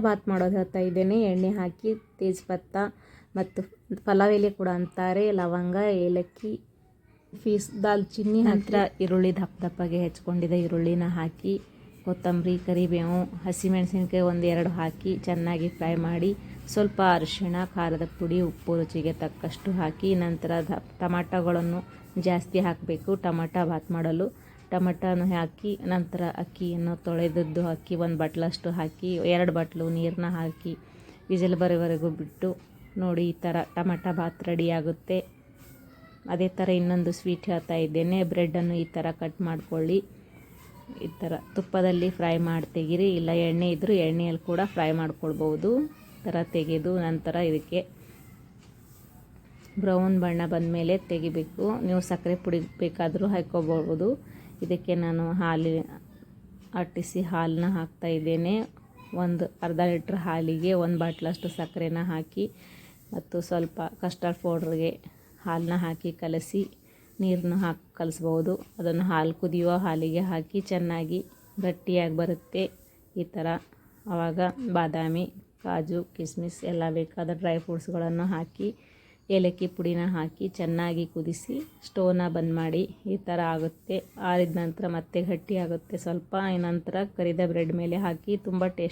ಬಾತ್ ಮಾಡೋದು ಹೇಳ್ತಾ ಇದ್ದೇನೆ. ಎಣ್ಣೆ ಹಾಕಿ ತೇಜ್ಪತ್ತ ಮತ್ತು ಪಲಾವ್ ಎಲೆ ಕೂಡ ಅಂತಾರೆ, ಲವಂಗ, ಏಲಕ್ಕಿ, ಪೀಸ್ ದಾಲ್ಚಿನ್ನಿ, ನಂತರ ಈರುಳ್ಳಿ ದಪ್ಪಗೆ ಹೆಚ್ಕೊಂಡಿದ್ದ ಈರುಳ್ಳಿನ ಹಾಕಿ, ಕೊತ್ತಂಬರಿ, ಕರಿಬೇವು, ಹಸಿಮೆಣಸಿನ್ಕಾಯಿ 1-2 ಹಾಕಿ ಚೆನ್ನಾಗಿ ಫ್ರೈ ಮಾಡಿ, ಸ್ವಲ್ಪ ಅರಿಶಿಣ, ಖಾರದ ಪುಡಿ, ಉಪ್ಪು ರುಚಿಗೆ ತಕ್ಕಷ್ಟು ಹಾಕಿ, ನಂತರ ಟೊಮಾಟೊಗಳನ್ನು ಜಾಸ್ತಿ ಹಾಕಬೇಕು ಟೊಮಾಟೊ ಬಾತ್ ಮಾಡಲು. ಟೊಮಾಟೊನು ಹಾಕಿ ನಂತರ ಅಕ್ಕಿಯನ್ನು ತೊಳೆದದ್ದು ಅಕ್ಕಿ 1 ಬಟ್ಲಷ್ಟು ಹಾಕಿ 2 ಬಟ್ಲು ನೀರನ್ನ ಹಾಕಿ ವಿಸಿಲ್ ಬರೋವರೆಗೂ ಬಿಟ್ಟು ನೋಡಿ, ಈ ಥರ ಟೊಮಾಟೊ ಬಾತ್ ರೆಡಿ ಆಗುತ್ತೆ. ಅದೇ ಥರ ಇನ್ನೊಂದು ಸ್ವೀಟ್ ಹೇಳ್ತಾ ಇದ್ದೇನೆ. ಬ್ರೆಡ್ಡನ್ನು ಈ ಥರ ಕಟ್ ಮಾಡ್ಕೊಳ್ಳಿ, ಈ ಥರ ತುಪ್ಪದಲ್ಲಿ ಫ್ರೈ ಮಾಡಿ ತೆಗೀರಿ, ಇಲ್ಲ ಎಣ್ಣೆ ಇದ್ದರೂ ಎಣ್ಣೆಯಲ್ಲಿ ಕೂಡ ಫ್ರೈ ಮಾಡ್ಕೊಳ್ಬೋದು. ಈ ಥರ ತೆಗೆದು ನಂತರ ಇದಕ್ಕೆ ಬ್ರೌನ್ ಬಣ್ಣ ಬಂದ ಮೇಲೆ ತೆಗಿಬೇಕು. ನೀವು ಸಕ್ಕರೆ ಪುಡಿ ಬೇಕಾದರೂ ಹಾಕ್ಕೋಬೋದು. ಇದಕ್ಕೆ ನಾನು ಆಟಿಸಿ ಹಾಲನ್ನ ಹಾಕ್ತಾ ಇದ್ದೇನೆ. ಅರ್ಧ ಲೀಟ್ರ್ ಹಾಲಿಗೆ 1 ಬಾಟ್ಲಷ್ಟು ಸಕ್ಕರೆನ ಹಾಕಿ ಮತ್ತು ಸ್ವಲ್ಪ ಕಸ್ಟರ್ಡ್ ಪೌಡ್ರಿಗೆ ಹಾಲನ್ನ ಹಾಕಿ ಕಲಸಿ ನೀರನ್ನು ಹಾಕಿ ಕಲಿಸ್ಬೋದು. ಅದನ್ನು ಕುದಿಯುವ ಹಾಲಿಗೆ ಹಾಕಿ ಚೆನ್ನಾಗಿ ಗಟ್ಟಿಯಾಗಿ ಬರುತ್ತೆ ಈ ಥರ. ಆವಾಗ ಬಾದಾಮಿ, ಕಾಜು, ಕಿಸ್ಮಿಸ್ ಎಲ್ಲ ಬೇಕಾದ ಡ್ರೈ ಫ್ರೂಟ್ಸ್ಗಳನ್ನು ಹಾಕಿ ಏಲಕ್ಕಿ ಪುಡಿನ ಹಾಕಿ ಚೆನ್ನಾಗಿ ಕುದಿಸಿ ಸ್ಟೋವ್ನ ಬಂದ್ ಮಾಡಿ. ಈ ಥರ ಆಗುತ್ತೆ. ಆರಿದ ನಂತರ ಮತ್ತೆ ಗಟ್ಟಿ ಆಗುತ್ತೆ ಸ್ವಲ್ಪ. ನಂತರ ಕರಿದ ಬ್ರೆಡ್ ಮೇಲೆ ಹಾಕಿ ತುಂಬ ಟೇಸ್ಟ್